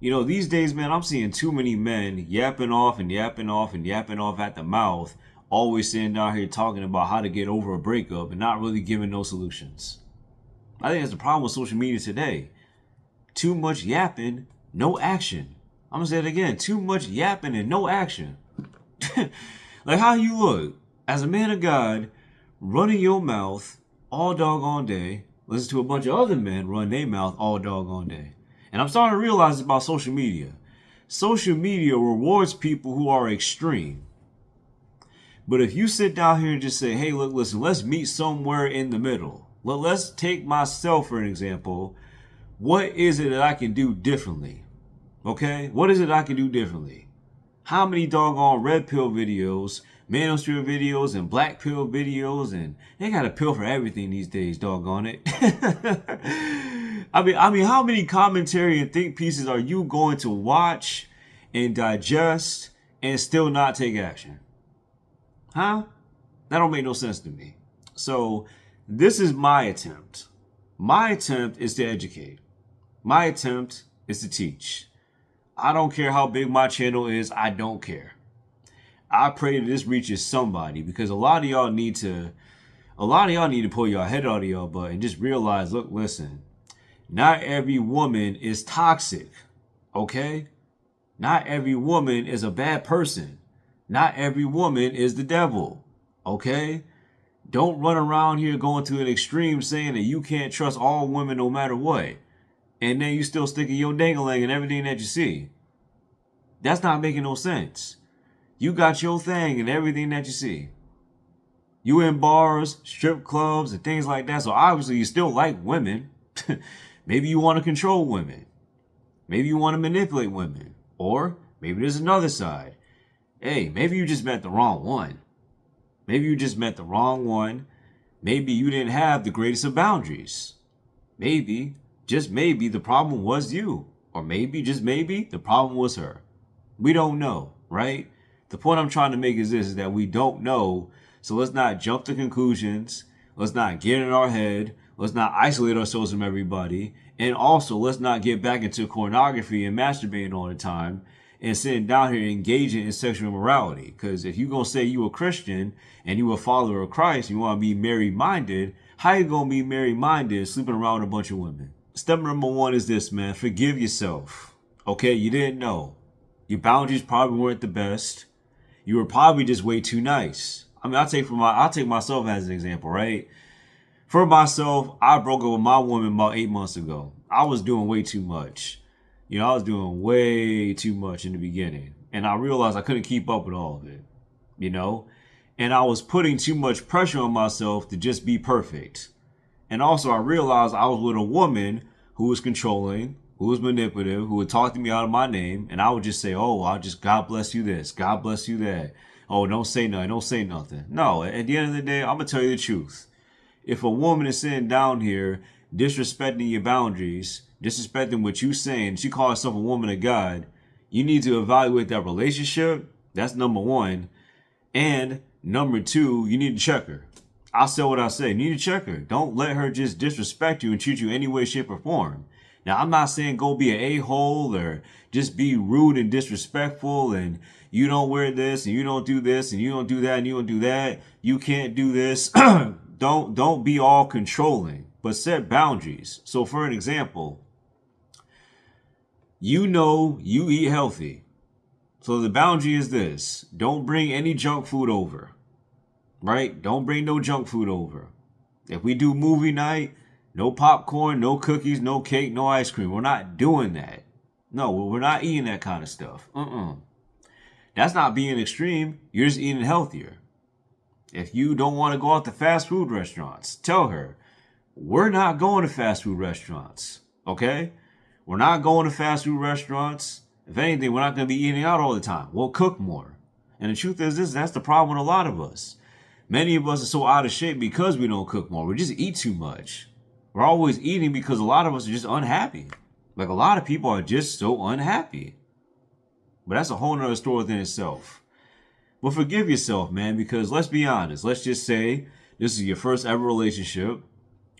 These days, man, I'm seeing too many men yapping off and yapping off and yapping off at the mouth, always sitting down here talking about how to get over a breakup and not really giving no solutions. I think that's the problem with social media today. Too much yapping, no action. I'm gonna say it again. Too much yapping and no action. Like how you look as a man of God, running your mouth all doggone day, listen to a bunch of other men run their mouth all doggone day. And I'm starting to realize about social media. Social media rewards people who are extreme. But if you sit down here and just say, hey, look, listen, let's meet somewhere in the middle. Let's take myself for an example. What is it that I can do differently? Okay? What is it I can do differently? How many doggone red pill videos, manosphere videos, and black pill videos, and they got a pill for everything these days, doggone it. I mean, how many commentary and think pieces are you going to watch and digest and still not take action? Huh? That don't make no sense to me. So this is my attempt. My attempt is to educate. My attempt is to teach. I don't care how big my channel is. I don't care. I pray that this reaches somebody because a lot of y'all need to pull your head out of your butt and just realize, look, listen, not every woman is toxic. Okay? Not every woman is a bad person. Not every woman is the devil. Okay? Don't run around here going to an extreme saying that you can't trust all women no matter what. And then you still sticking your dangling in everything that you see. That's not making no sense. You got your thing in everything that you see. You in bars, strip clubs, and things like that. So obviously you still like women. Maybe you want to control women. Maybe you want to manipulate women. Or maybe there's another side. Hey, maybe you just met the wrong one. Maybe you just met the wrong one. Maybe you didn't have the greatest of boundaries. Maybe, just maybe, the problem was you. Or maybe, just maybe, the problem was her. We don't know, right? The point I'm trying to make is this, is that we don't know. So let's not jump to conclusions. Let's not get in our head. Let's not isolate ourselves from everybody. And also, let's not get back into pornography and masturbating all the time and sitting down here engaging in sexual immorality. Because if you're going to say you a Christian and you a follower of Christ, you want to be married-minded, how you going to be married-minded sleeping around with a bunch of women? Step number one is this, man. Forgive yourself. Okay, you didn't know. Your boundaries probably weren't the best. You were probably just way too nice. I mean, I'll take myself as an example, right? For myself, I broke up with my woman about 8 months ago. I was doing way too much. I was doing way too much in the beginning. And I realized I couldn't keep up with all of it, And I was putting too much pressure on myself to just be perfect. And also I realized I was with a woman who was controlling, who was manipulative, who would talk to me out of my name. And I would just say, oh, God bless you this, God bless you that. Oh, don't say nothing, don't say nothing. No, at the end of the day, I'm going to tell you the truth. If a woman is sitting down here disrespecting your boundaries, disrespecting what you're saying, she calls herself a woman of God, you need to evaluate that relationship. That's number one. And number two, you need to check her. I'll say what I say. You need to check her. Don't let her just disrespect you and treat you any way, shape, or form. Now, I'm not saying go be an a-hole or just be rude and disrespectful and you don't wear this and you don't do this and you don't do that and you don't do that. You can't do this. Don't be all controlling, but set boundaries. So for an example, you eat healthy. So the boundary is this. Don't bring any junk food over, right? Don't bring no junk food over. If we do movie night, no popcorn, no cookies, no cake, no ice cream. We're not doing that. No, we're not eating that kind of stuff. That's not being extreme. You're just eating healthier. If you don't want to go out to fast food restaurants, tell her, we're not going to fast food restaurants, okay? We're not going to fast food restaurants. If anything, we're not going to be eating out all the time. We'll cook more. And the truth is this, that's the problem with a lot of us. Many of us are so out of shape because we don't cook more. We just eat too much. We're always eating because a lot of us are just unhappy. Like a lot of people are just so unhappy. But that's a whole nother story within itself. But forgive yourself, man, because let's be honest. Let's just say this is your first ever relationship.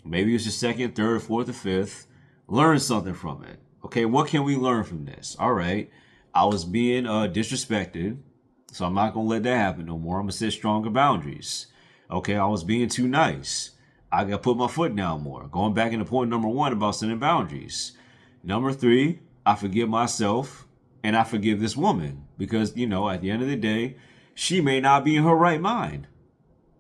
Maybe it's your second, third, fourth, or fifth. Learn something from it. Okay, what can we learn from this? All right, I was being disrespected, so I'm not gonna let that happen no more. I'm gonna set stronger boundaries. Okay, I was being too nice. I gotta put my foot down more. Going back into point number one about setting boundaries. Number three, I forgive myself and I forgive this woman because, you know, at the end of the day, she may not be in her right mind.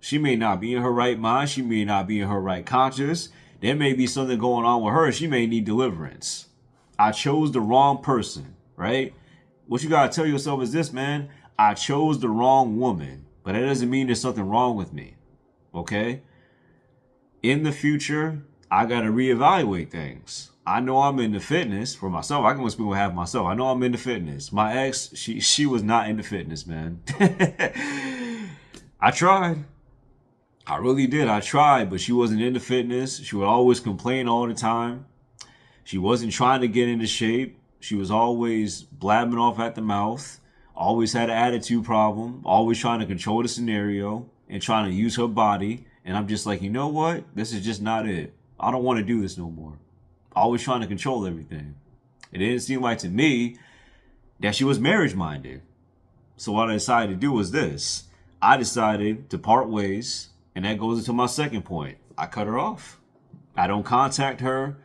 She may not be in her right mind. She may not be in her right conscience. There may be something going on with her. She may need deliverance. I chose the wrong person, right? What you got to tell yourself is this, man. I chose the wrong woman, but that doesn't mean there's something wrong with me, okay? In the future, I got to reevaluate things. I know I'm into fitness for myself. I can speak on half myself. I know I'm into fitness. My ex, she was not into fitness, man. I tried. I really did. I tried, but she wasn't into fitness. She would always complain all the time. She wasn't trying to get into shape. She was always blabbing off at the mouth. Always had an attitude problem. Always trying to control the scenario and trying to use her body. And I'm just like, you know what? This is just not it. I don't want to do this no more. Always trying to control everything. It didn't seem like to me that she was marriage minded. So what I decided to do was this. I decided to part ways. And that goes into my second point. I cut her off. I don't contact her.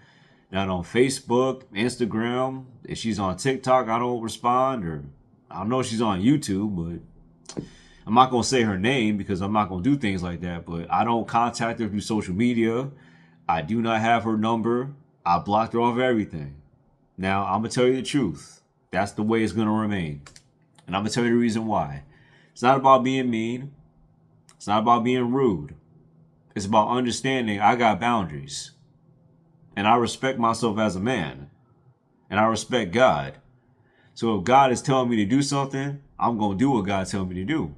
Not on Facebook, Instagram. If she's on TikTok, I don't respond. Or I don't know if she's on YouTube, but I'm not going to say her name because I'm not going to do things like that. But I don't contact her through social media. I do not have her number. I blocked her off everything. Now, I'm going to tell you the truth. That's the way it's going to remain. And I'm going to tell you the reason why. It's not about being mean. It's not about being rude. It's about understanding I got boundaries. And I respect myself as a man. And I respect God. So if God is telling me to do something, I'm going to do what God tells me to do.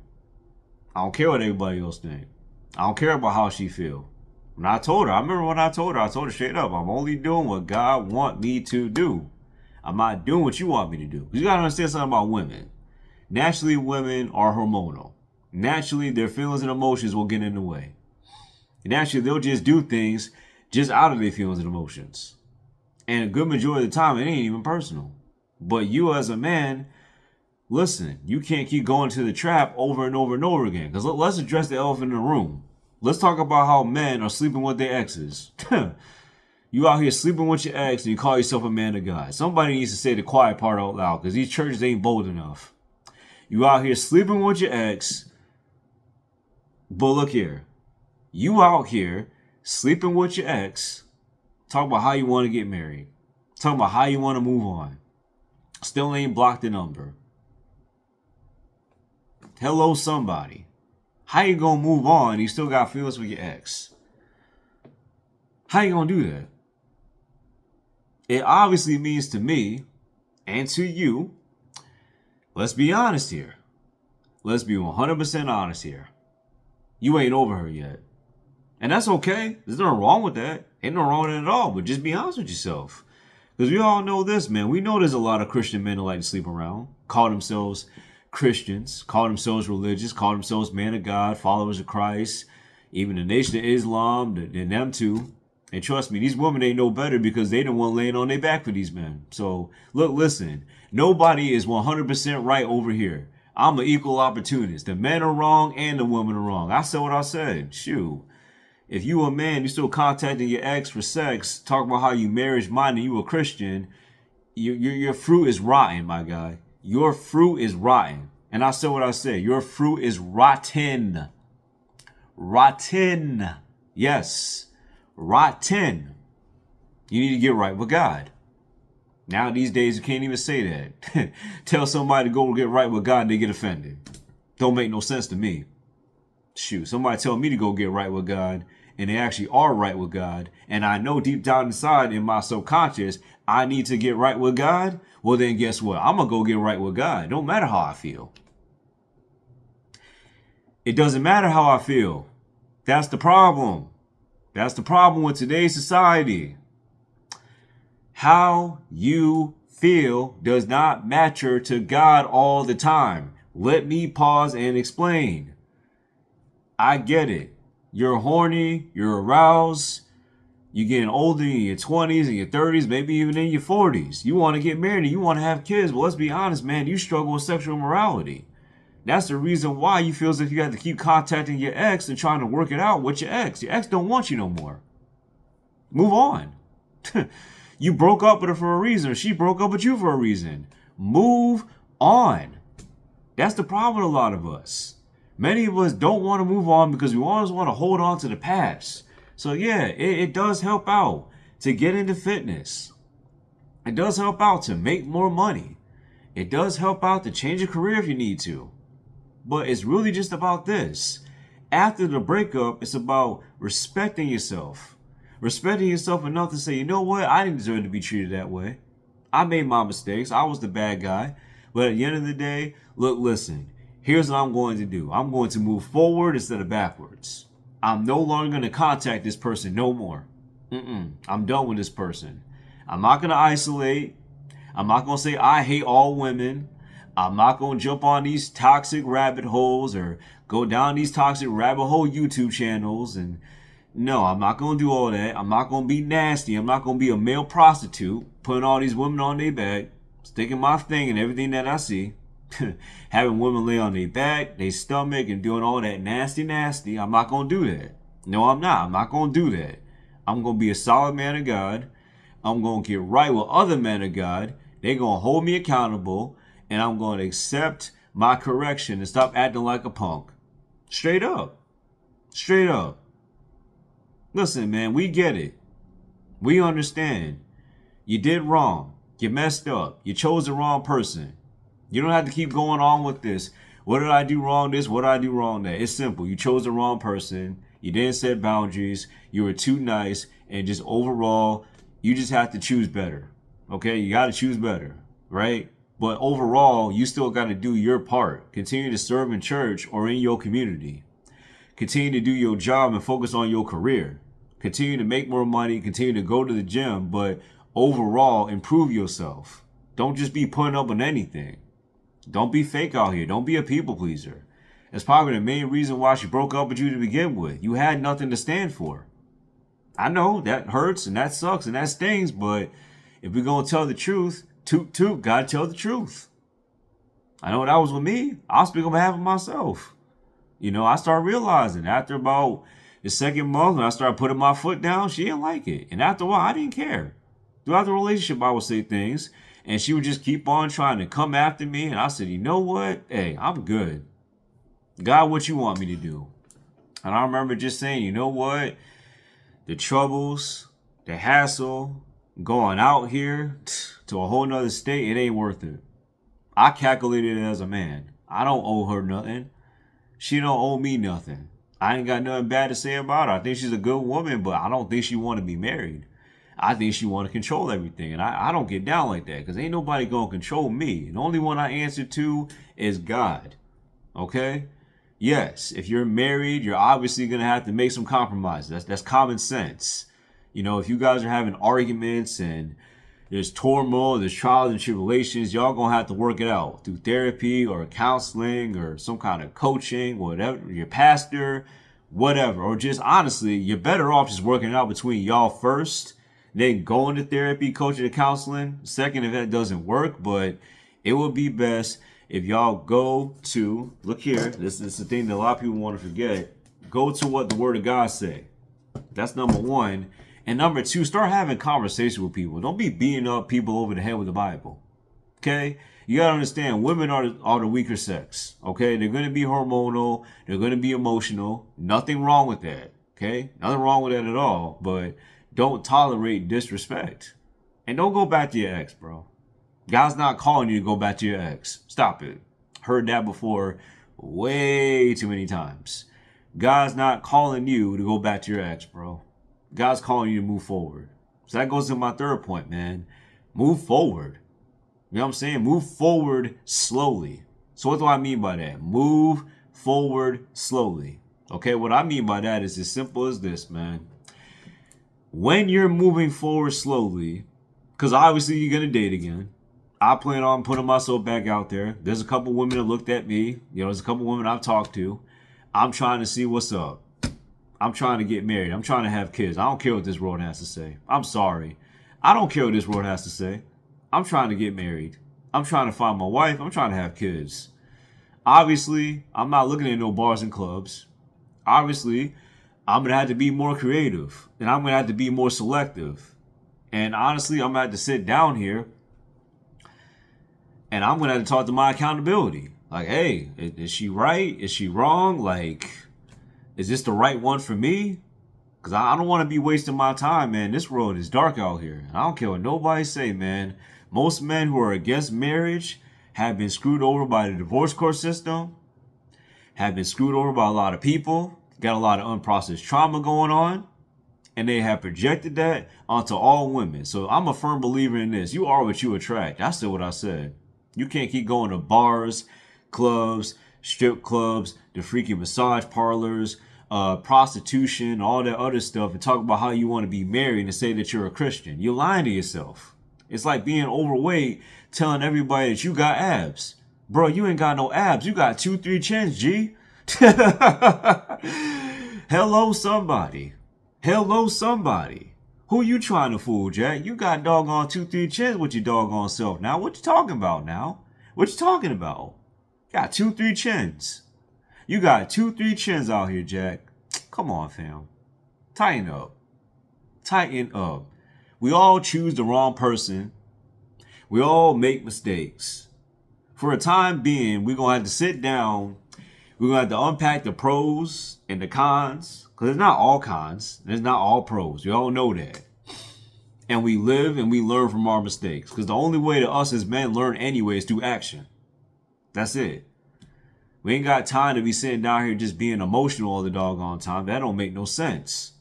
I don't care what everybody else thinks. I don't care about how she feel. When I told her, I remember when I told her straight up, I'm only doing what God want me to do. I'm not doing what you want me to do. Because you got to understand something about women. Naturally, women are hormonal. Naturally, their feelings and emotions will get in the way. And naturally, they'll just do things just out of their feelings and emotions. And a good majority of the time, it ain't even personal. But you as a man, listen, you can't keep going to the trap over and over and over again. Because let's address the elephant in the room. Let's talk about how men are sleeping with their exes. You out here sleeping with your ex and you call yourself a man of God. Somebody needs to say the quiet part out loud because these churches ain't bold enough. You out here sleeping with your ex. But look here, you out here sleeping with your ex, talk about how you want to get married, talking about how you want to move on, still ain't blocked the number. Hello, somebody. How you gonna move on and you still got feelings with your ex? How you gonna do that? It obviously means to me and to you, let's be honest here. Let's be 100% honest here. You ain't over her yet. And that's okay. There's nothing wrong with that. Ain't no wrong with it at all. But just be honest with yourself. Because we all know this, man. We know there's a lot of Christian men who like to sleep around. Call themselves Christians. Call themselves religious. Call themselves man of God. Followers of Christ. Even the Nation of Islam. And them too. And trust me, these women ain't no better because they the one laying on their back for these men. So, look, listen. Nobody is 100% right over here. I'm an equal opportunist. The men are wrong and the women are wrong. I said what I said. Shoot. If you a man, you still contacting your ex for sex, talk about how you marriage minded, you a Christian, your fruit is rotten, my guy. Your fruit is rotten. And I said what I said. Your fruit is rotten. Rotten. Yes. Rotten. You need to get right with God. Now these days you can't even say that. Tell somebody to go get right with God and they get offended. Don't make no sense to me. Shoot, somebody tell me to go get right with God and they actually are right with God. And I know deep down inside in my subconscious, I need to get right with God. Well, then guess what? I'm going to go get right with God. Don't matter how I feel. It doesn't matter how I feel. That's the problem. That's the problem with today's society. How you feel does not matter to God all the time. Let me pause and explain. I get it. You're horny, you're aroused, You're getting older in your 20s and your 30s, maybe even in your 40s. You want to get married and you want to have kids. Well, let's be honest, man, you struggle with sexual immorality. That's the reason why you feel as if you have to keep contacting your ex and trying to work it out with your ex. Your ex don't want you no more. Move on. You broke up with her for a reason, or she broke up with you for a reason. Move on. That's the problem with a lot of us. Many of us don't want to move on because we always want to hold on to the past. So yeah, it does help out to get into fitness. It does help out to make more money. It does help out to change your career if you need to. But it's really just about this. After the breakup, it's about respecting yourself. Respecting yourself enough to say, you know what? I didn't deserve to be treated that way. I made my mistakes. I was the bad guy. But at the end of the day, listen, here's what I'm going to do. I'm going to move forward instead of backwards. I'm no longer going to contact this person no more. I'm done with this person. I'm not going to isolate. I'm not going to say I hate all women. I'm not going to jump on these toxic rabbit holes or go down these toxic rabbit hole YouTube channels. And no, I'm not going to do all that. I'm not going to be nasty. I'm not going to be a male prostitute, putting all these women on their back, sticking my thing in everything that I see. Having women lay on their back, their stomach, and doing all that nasty. I'm not going to do that. No, I'm not. I'm not going to do that. I'm going to be a solid man of God. I'm going to get right with other men of God. They're going to hold me accountable, and I'm going to accept my correction and stop acting like a punk. Straight up. Straight up. Listen, man, we get it. We understand. You did wrong. You messed up. You chose the wrong person. You don't have to keep going on with this. What did I do wrong this? What did I do wrong that? It's simple. You chose the wrong person. You didn't set boundaries. You were too nice. And just overall, you just have to choose better. Okay? You got to choose better. Right? But overall, you still got to do your part. Continue to serve in church or in your community. Continue to do your job and focus on your career. Continue to make more money. Continue to go to the gym. But overall, improve yourself. Don't just be putting up with anything. Don't be fake out here. Don't be a people pleaser. That's probably the main reason why she broke up with you to begin with. You had nothing to stand for. I know that hurts and that sucks and that stings, but if we're going to tell the truth, toot, gotta tell the truth. I know that was with me. I'll speak on behalf of myself. You know, I started realizing after about the second month when I started putting my foot down, she didn't like it. And after a while, I didn't care. Throughout the relationship, I would say things. And she would just keep on trying to come after me. And I said, you know what? Hey, I'm good. God, what you want me to do? And I remember just saying, you know what? The troubles, the hassle, going out here to a whole nother state, it ain't worth it. I calculated it as a man. I don't owe her nothing. She don't owe me nothing. I ain't got nothing bad to say about her. I think she's a good woman, but I don't think she want to be married. I think she want to control everything. And I don't get down like that because ain't nobody going to control me. The only one I answer to is God. Okay? Yes, if you're married, you're obviously going to have to make some compromises. That's common sense. You know, if you guys are having arguments and there's turmoil, there's trials and tribulations, y'all going to have to work it out through therapy or counseling or some kind of coaching, whatever, your pastor, whatever. Or just honestly, you're better off just working it out between y'all first. Then going to therapy, coaching, and counseling. Second, if that doesn't work, but it would be best if y'all go to, look here, this is the thing that a lot of people want to forget. Go to what the Word of God say. That's number one. And number two, start having conversation with people. Don't be beating up people over the head with the Bible. Okay? You got to understand, women are the weaker sex. Okay? They're going to be hormonal. They're going to be emotional. Nothing wrong with that. Okay? Nothing wrong with that at all. But don't tolerate disrespect. And don't go back to your ex, bro. God's not calling you to go back to your ex. Stop it. Heard that before way too many times. God's not calling you to go back to your ex, bro. God's calling you to move forward. So that goes to my third point, man. Move forward. You know what I'm saying? Move forward slowly. So what do I mean by that? Move forward slowly. Okay, what I mean by that is as simple as this, man. When you're moving forward slowly, because obviously you're going to date again. I plan on putting myself back out there. There's a couple women that looked at me. You know, there's a couple women I've talked to. I'm trying to see what's up. I'm trying to get married. I'm trying to have kids. I don't care what this world has to say. I'm sorry. I don't care what this world has to say. I'm trying to get married. I'm trying to find my wife. I'm trying to have kids. Obviously, I'm not looking at no bars and clubs. Obviously, I'm going to have to be more creative. And I'm going to have to be more selective. And honestly, I'm going to have to sit down here and I'm going to have to talk to my accountability. Like, hey, is she right? Is she wrong? Like, is this the right one for me? Because I don't want to be wasting my time, man. This world is dark out here. I don't care what nobody say, man. Most men who are against marriage have been screwed over by the divorce court system, have been screwed over by a lot of people, got a lot of unprocessed trauma going on, and they have projected that onto all women. So I'm a firm believer in this. You are what you attract. That's still what I said. You can't keep going to bars, clubs, strip clubs, the freaky massage parlors, prostitution, all that other stuff, and talk about how you want to be married and say that you're a Christian. You're lying to yourself. It's like being overweight, telling everybody that you got abs. Bro, you ain't got no abs. You got 2-3 chins, G. Hello, somebody. Hello, somebody. Who you trying to fool, Jack? You got doggone 2-3 chins with your doggone self now. What you talking about now? What you talking about? Got 2-3 chins. You got 2-3 chins out here, Jack. Come on, fam. Tighten up. Tighten up. We all choose the wrong person. We all make mistakes. For a time being, we're going to have to sit down. We're going to have to unpack the pros and the cons. Because it's not all cons. It's not all pros. We all know that. And we live and we learn from our mistakes. Because the only way to us as men learn anyway is through action. That's it. We ain't got time to be sitting down here just being emotional all the doggone time. That don't make no sense.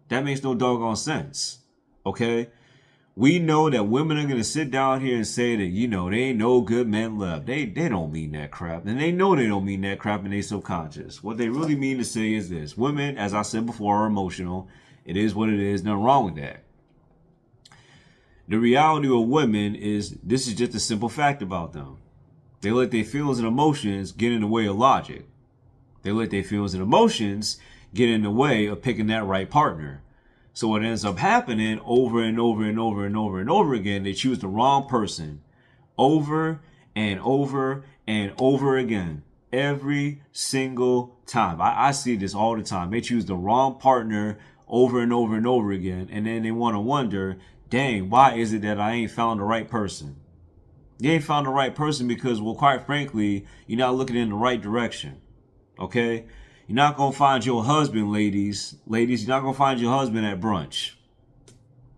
That makes no doggone sense. Okay? We know that women are going to sit down here and say that, you know, they ain't no good men left. They don't mean that crap. And they know they don't mean that crap in their subconscious. What they really mean to say is this. Women, as I said before, are emotional. It is what it is. Nothing wrong with that. The reality of women is this is just a simple fact about them. They let their feelings and emotions get in the way of logic. They let their feelings and emotions get in the way of picking that right partner. So what ends up happening over and over and over and over and over again, they choose the wrong person over and over and over again. Every single time. I see this all the time. They choose the wrong partner over and over and over again. And then they want to wonder, dang, why is it that I ain't found the right person? You ain't found the right person because, well, quite frankly, you're not looking in the right direction. Okay? You're not going to find your husband, ladies. Ladies, you're not going to find your husband at brunch.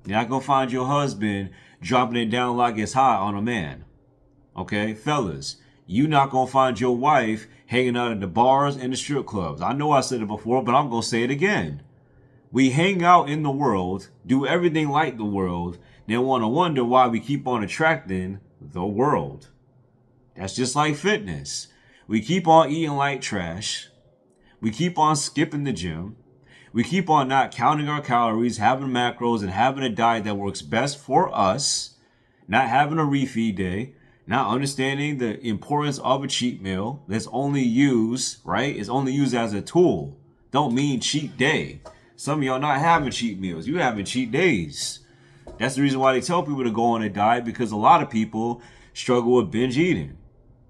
You're not going to find your husband dropping it down like it's hot on a man. Okay? Fellas, you're not going to find your wife hanging out at the bars and the strip clubs. I know I said it before, but I'm going to say it again. We hang out in the world, do everything like the world, then want to wonder why we keep on attracting the world. That's just like fitness. We keep on eating like trash. We keep on skipping the gym. We keep on not counting our calories, having macros, and having a diet that works best for us. Not having a refeed day. Not understanding the importance of a cheat meal that's only used, right? It's only used as a tool. Don't mean cheat day. Some of y'all not having cheat meals. You having cheat days. That's the reason why they tell people to go on a diet, because a lot of people struggle with binge eating.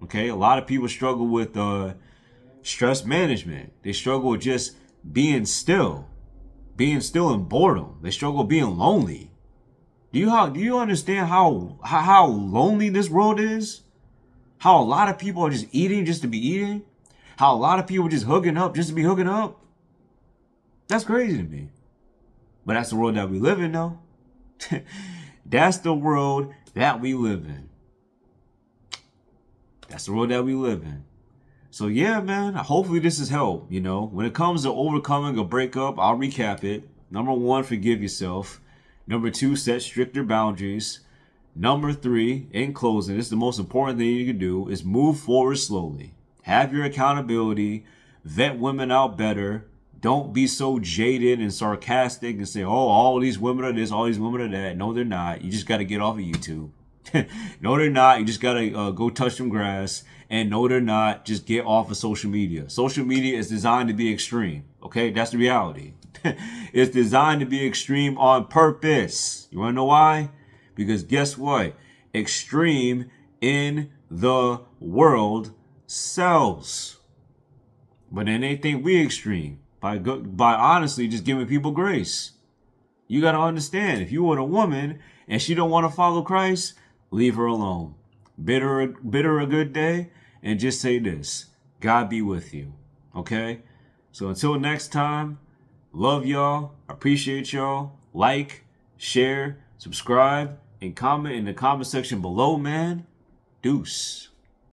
Okay? A lot of people struggle with stress management. They struggle with just being still in boredom. They struggle with being lonely. Do you understand how lonely this world is? How a lot of people are just eating just to be eating? How a lot of people are just hooking up just to be hooking up? That's crazy to me. But that's the world that we live in, though. That's the world that we live in. That's the world that we live in. So yeah, man, hopefully this has helped. You know, when it comes to overcoming a breakup, I'll recap it. Number 1, forgive yourself. Number 2, set stricter boundaries. Number 3, in closing, this is the most important thing you can do, is move forward slowly. Have your accountability. Vet women out better. Don't be so jaded and sarcastic and say, oh, all these women are this, all these women are that. No, they're not. You just got to get off of YouTube. No, they're not. You just gotta go touch some grass. And no, they're not. Just get off of social media. Social media is designed to be extreme. Okay, that's the reality. It's designed to be extreme on purpose. You wanna know why? Because guess what? Extreme in the world sells. But then they think we extreme by honestly just giving people grace. You got to understand, if you want a woman and she don't want to follow Christ, leave her alone. Bid her a good day and just say this: God be with you. Okay? So until next time, love y'all, appreciate y'all. Like, share, subscribe, and comment in the comment section below, man. Deuce.